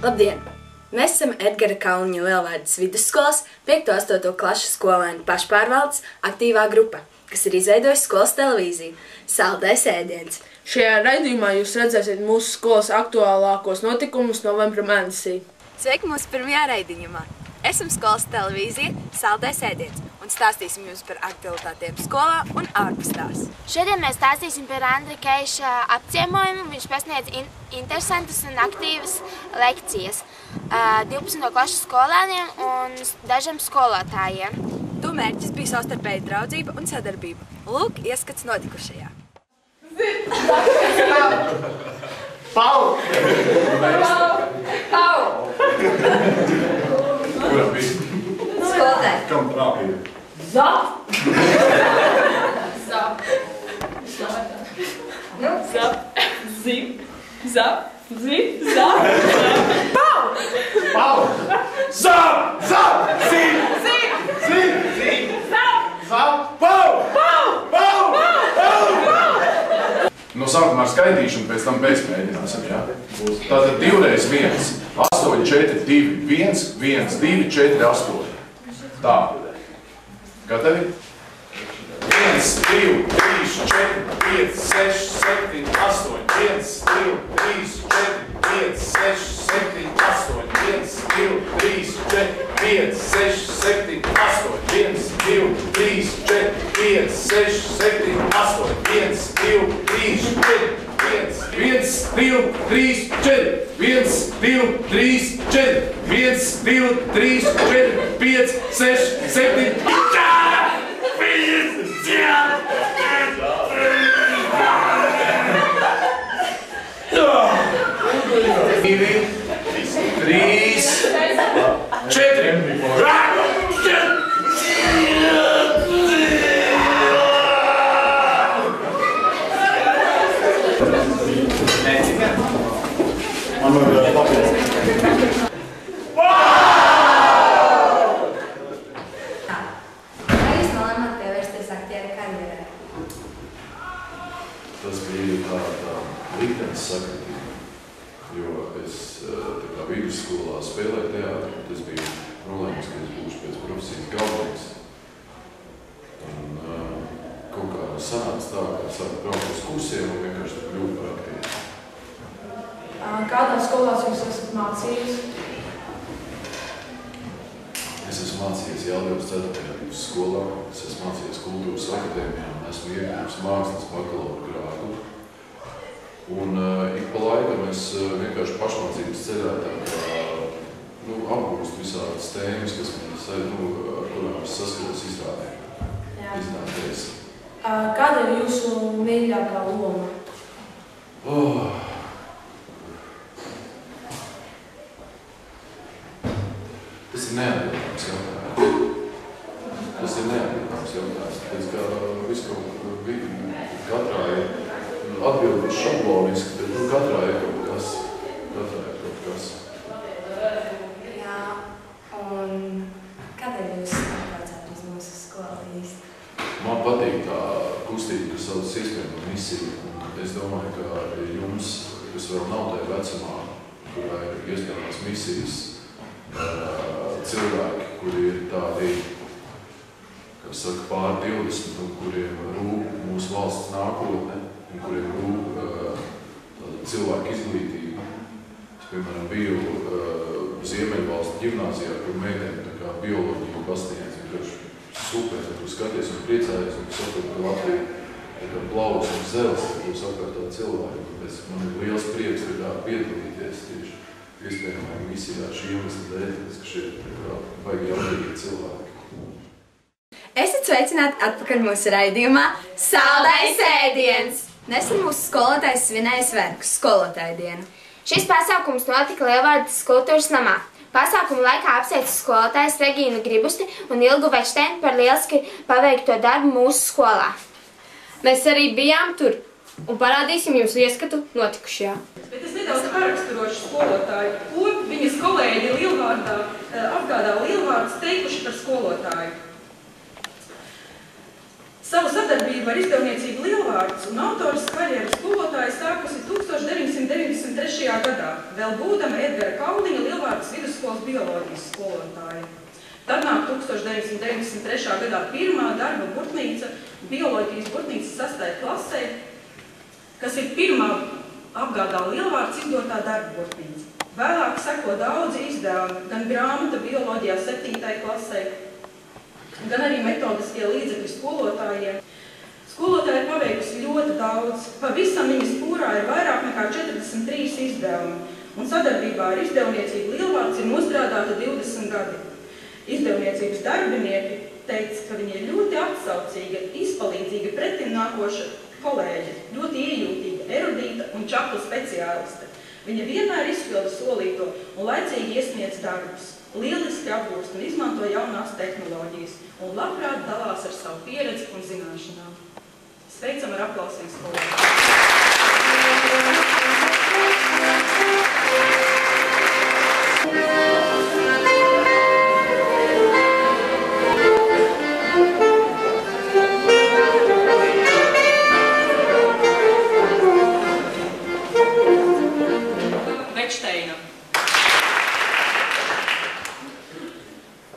Labdien! Mēs esam Edgara Kalniņa Lielvārdes vidusskolas 5.–8. klašu skolēnu pašpārvaldes aktīvā grupa, kas ir izveidojusi skolas televīziju Saldais ēdiens. Šajā raidījumā jūs redzēsiet mūsu skolas aktuālākos notikumus novembra mēnesī. Sveiki mūsu pirmajā raidījumā! Esam skolas televīzija Saldais ēdiens un stāstīsim jums par aktualitātēm skolā un ārpus tās. Šodien mēs stāstīsim par Andri Keiša apciemojumu. Viņš pasniedz interesantas un aktīvas lekcijas 12. klašu skolēniem un dažiem skolotājiem. To mērķis bija savstarpēja draudzība un sadarbība. Lūk, ieskats notikušajā. Pau! Pau! Kura bija? Skolotāji. Kam trāpīja? Zap! Zap! Zap! Zip! Zap! Zip! Zap! Pau! Pau! Zap! Zap! Zip! Zip! Zip! Zip! Zap! Zap! Pau! Pau! Pau! Pau! No sākumā ar skaitīšanu, pēc tam mēģināsim, jā? Tātad 2 reiz 1, 8, 4, 2, 1, 1, 2, 4, 8. Tā. Gatavi? 1, 2, 3, 4, 5, 6, 7, 8, 1, 2, 3, 4, 5, 6, 7, 8, 1, 2, 3, 4, 5, 6, 7, 8, 1, 2, 3, 4, 5, 6, 7, 8, 1, 2, 3, 4, 1, 2, 3, 4, 1, 2, 3, 4, 1, 2, 3, 4, 5, 6, 7, Tas bija tāda liktenes sakritība, jo es vidusskolā spēlēju teātri, un tas bija nolēmums, ka es būšu pēc profesijas galvenais. Un kaut kā sanāca tā, ka sāku braukt uz kursiem un vienkārši kļūt par aktīvu. Kādās skolās jūs esat mācījies? Es esmu mācījies Jelgavas 4. vidusskolā, es esmu mācījies kultūras akadēmijā un esmu ieguvis mākslas bakalaura grādu. Un ik pa laikam es vienkārši pašmācības ceļā apgūstu visādas tēmas, kas man, ar kurām es saskatos izrādēs. Kāda ir jūsu mīļākā loma? Tas ir neatbildāms jautājums. Tāpēc, ka visu katrā ir atbildi šabloniski, bet katrā ir kaut kas. Jā, un kādēļ jūs atbraucāt uz mūsu skolu īsti? Man patīk tā kustība, kas saucas iespējama misija. Es domāju, ka jums, kas vēl nav tajā vecumā, kurā ir iespējamās misijas, cilvēki, kuri ir tādi, kas saka, pār 20, un kuriem rūp mūsu valsts nākotne, un kuriem rūp cilvēku izglītība. Es, piemēram, biju Ziemeļvalstu ģimnāzijā, kur meitēm bioloģiju pasniedz, vienkārši super, ja tu skaties un priecājies, un saprot, ka Latvija plauks un zels, ja tu sakārt tā cilvēku. Tāpēc man ir liels prieks piedalīties tieši iespējamā misijā šī iemesla dēļ, ka šeit baigi jaunīgi cilvēki. Esat sveicināti atpakaļ mūsu raidījumā Saldais ēdiens! Nesen mūsu skolotājs svinēja svētkus skolotāju dienu. Šis pasākums notika Lielvārdes kultūras namā. Pasākuma laikā apsveicu skolotājus Regīnu Gribusti un Ilgu Večtēnu par lieliski paveikto darbu mūsu skolā. Mēs arī bijām tur un parādīsim jums ieskatu notikušajā. Bet es nedaudz paraksturošu skolotāju, ko viņas kolēģi Lielvārdā apgādā Lielvārdas teikuši par skolotāju. Savu sadarbību ar izdevniecību Lielvārds un autors karjeru skolotāja sākusi 1993. gadā, vēl būdama Edgara Kauliņa Lielvārdas vidusskolas bioloģijas skolotāja. Tad nāk 1993. gadā pirmā darba burtnīca, bioloģijas burtnīcas 6. klasē, kas ir pirmā apgādā Lielvārds izdotā darba burtnīca. Vēlāk seko daudzi izdevumi, gan grāmata bioloģijā 7. klasē, gan arī metodiskie līdzekļi skolotājiem. Skolotāji ir paveikusi ļoti daudz. Pavisam viņas pūrā ir vairāk nekā 43 izdevumi, un sadarbībā ar izdevniecību Lielvārds ir nostrādāta 20 gadi. Izdevniecības darbinieki teica, ka viņa ir ļoti atsaucīga, izpalīdzīga, pretimnākoša kolēģe, ļoti iejūtīga, erudīta un čakla speciāliste. Viņa vienmēr izpilda solīto un laicīgi iesniedz darbus. Lieliski apgūst un izmanto jaunās tehnoloģijas un labprāt dalās ar savu pieredzi un zināšanām. Sveicam ar aplausiem skolotāju! Večteina.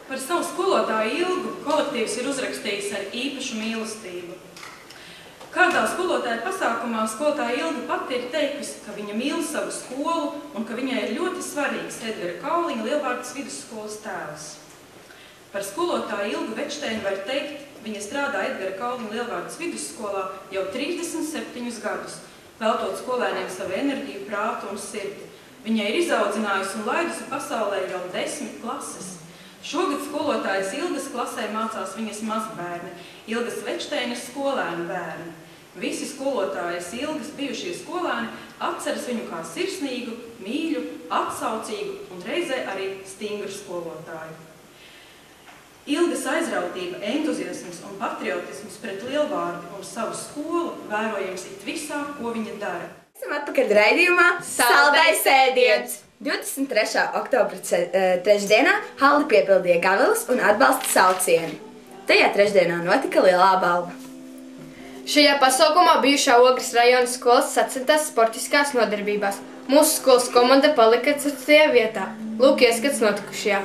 Par savu skolotāju Ilgu kolektīvs ir uzrakstījis ar īpašu mīlestību. Kādā skolotāja pasākumā skolotāja Ilga pati ir teikusi, ka viņa mīl savu skolu un ka viņai ir ļoti svarīgs Edgara Kauliņa Lielvārdas vidusskolas tēls. Par skolotāju Ilgu Večteinu var teikt, viņa strādā Edgara Kauliņa Lielvārdas vidusskolā jau 37 gadus, veltot skolēniem savu enerģiju, prātu un sirdi. Viņa ir izaudzinājusi un laidusi pasaulē jau 10 klases. Šogad skolotājas Ilgas klasē mācās viņas mazbērni, Ilgas Večteinas skolēnu bērni. Visi skolotājas Ilgas bijušie skolēni atceras viņu kā sirsnīgu, mīļu, atsaucīgu un reizē arī stingru skolotāju. Ilgas aizrautība, entuziasms un patriotisms pret Lielvārdi un savu skolu vērojams it visā, ko viņa dara. Esam atpakaļ raidījumā Saldais ēdiens! 23. oktobra trešdienā halli piepildīja gavelas un atbalsta saucieni. Tajā trešdienā notika lielā balva. Šajā pasaukumā bijušā Ogres rajona skolas sacentās sportiskās nodarbībās. Mūsu skolas komanda palika 4. vietā. Lūk, ieskats notikušajā.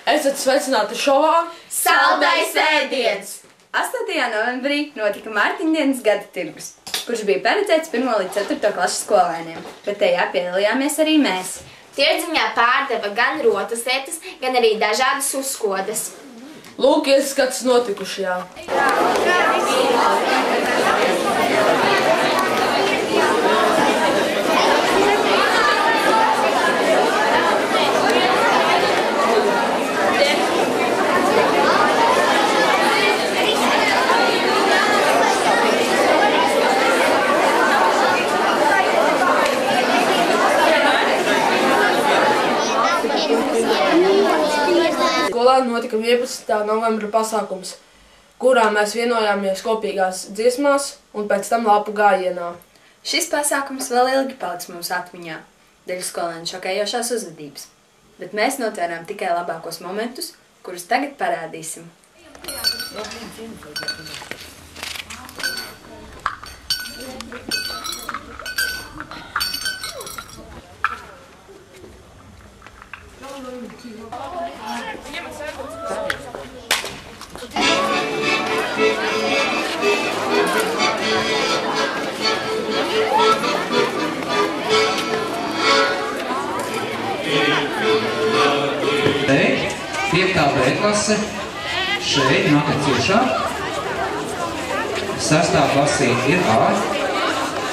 Esat sveicināti šovā Saldais ēdiens! 8. novembrī notika Mārtiņdienas gada tirgus. kurš bija paredzēts 1. līdz 4. klases skolēniem, bet tajā piedalījāmies arī mēs. Tirdziņā pārdeva gan rotaslietas, gan arī dažādas uzkodas. Lūk, ieskats notikušajā. Skolā notika 11. novembra pasākums, kurā mēs vienojāmies kopīgās dziesmās un pēc tam lapu gājienā. Šis pasākums vēl ilgi paliks mums atmiņā, dēļ skolēnu šokējošās uzvedības, bet mēs notvērām tikai labākos momentus, kurus tagad parādīsim. Šeit, 5. B klase, šeit, nākat ciešā. 6. klasīte ir A,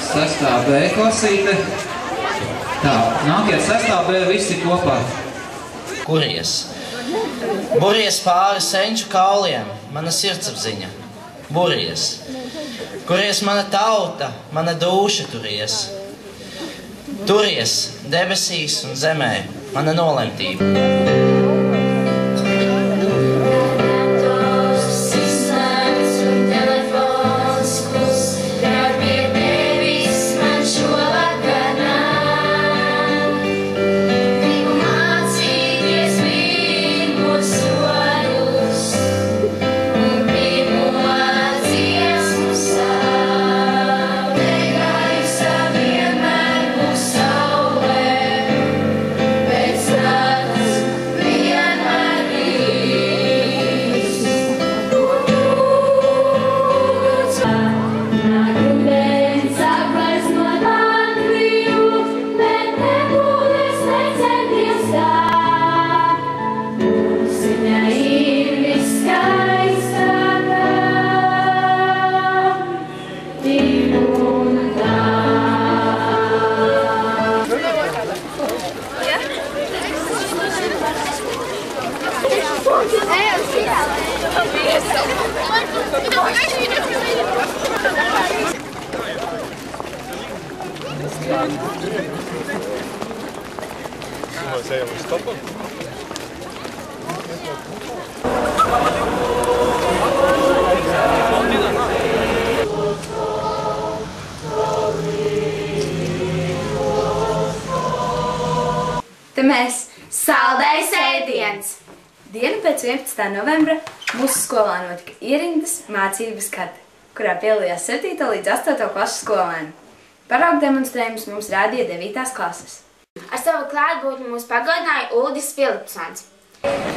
6. B klasīte. Tā, nākiet 6. B visi kopā. Kuries? Buries pāri senču kauliem, mana sirdsapziņa. Buries. Kuries mana tauta, mana dūša turies. Turies debesīs un zemē, mana nolemtība. Te mēs saldais ēdiens! Dienu pēc 11. novembra mūsu skolā notika ierindas mācības kate, kurā piedalījās 7. līdz 8. klases skolēni. Paraugu demonstrējumus mums rādīja 9. klases. Ar savu klātbūtni mūs pagodināja Uldis Filipsons.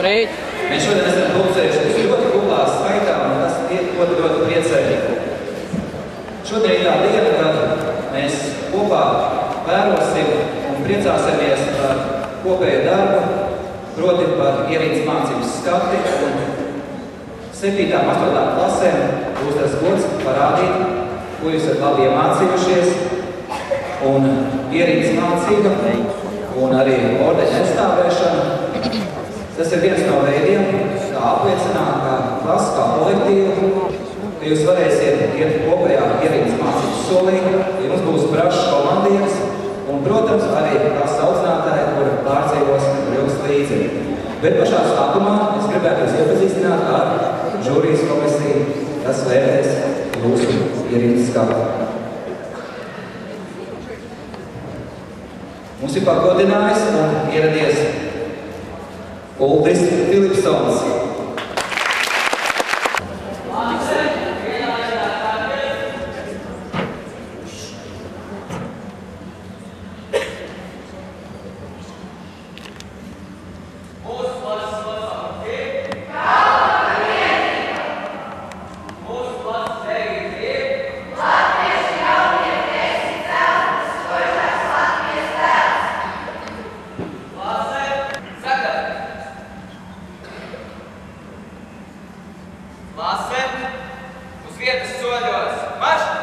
Rīt! Mēs šodien esam pulcējušies ļoti kuplā skaitā un tas ļoti priecēji. Šodien ir tā diena, kad mēs kopā vērosim un priecāsimies par kopēju darbu, proti par ierīces mācības skati un 7. un 8. klasēm būs tas gods parādīt, ko jūs esat labi iemācījušies, un ierīces mācība un arī ordeņa aizstāvēšana. Tas ir viens no veidiem, kā apliecināt, kā klases, kā kolektīvu, ka jūs varēsiet iet kopējā ierīces mācības solī, ja mums būs brašs komandieris, un, protams, arī klases audzinātāji, kur pārdzīvos jums līdzi. Bet pašā sākumā es gribētu jūs iepazīstināt ar žūrijas komisiju, kas vērtēs jūsu ierīces skatu. Mums ir pagodinājis un ieradies Uldis Filipsons. Latvijas vietas soļos. Marš!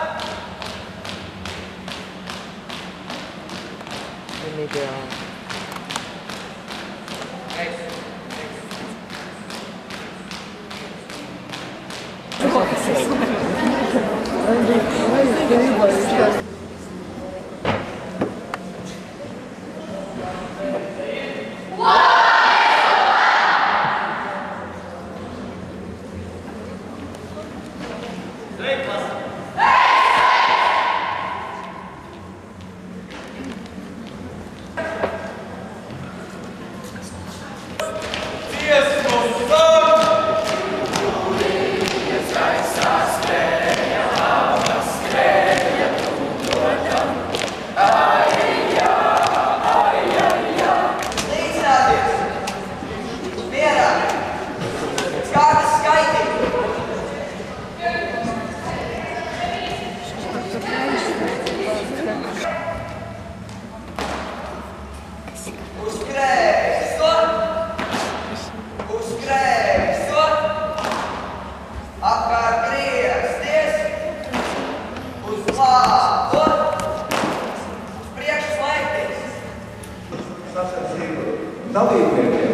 Dalībniekiem.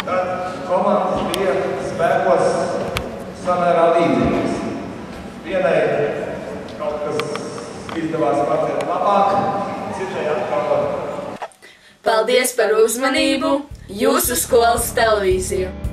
Tad komandas bija spēkos samērā līdzīgas. Vienai kaut kas izdevās mazliet labāk, citai atkal. Paldies par uzmanību! Jūsu skolas televīziju!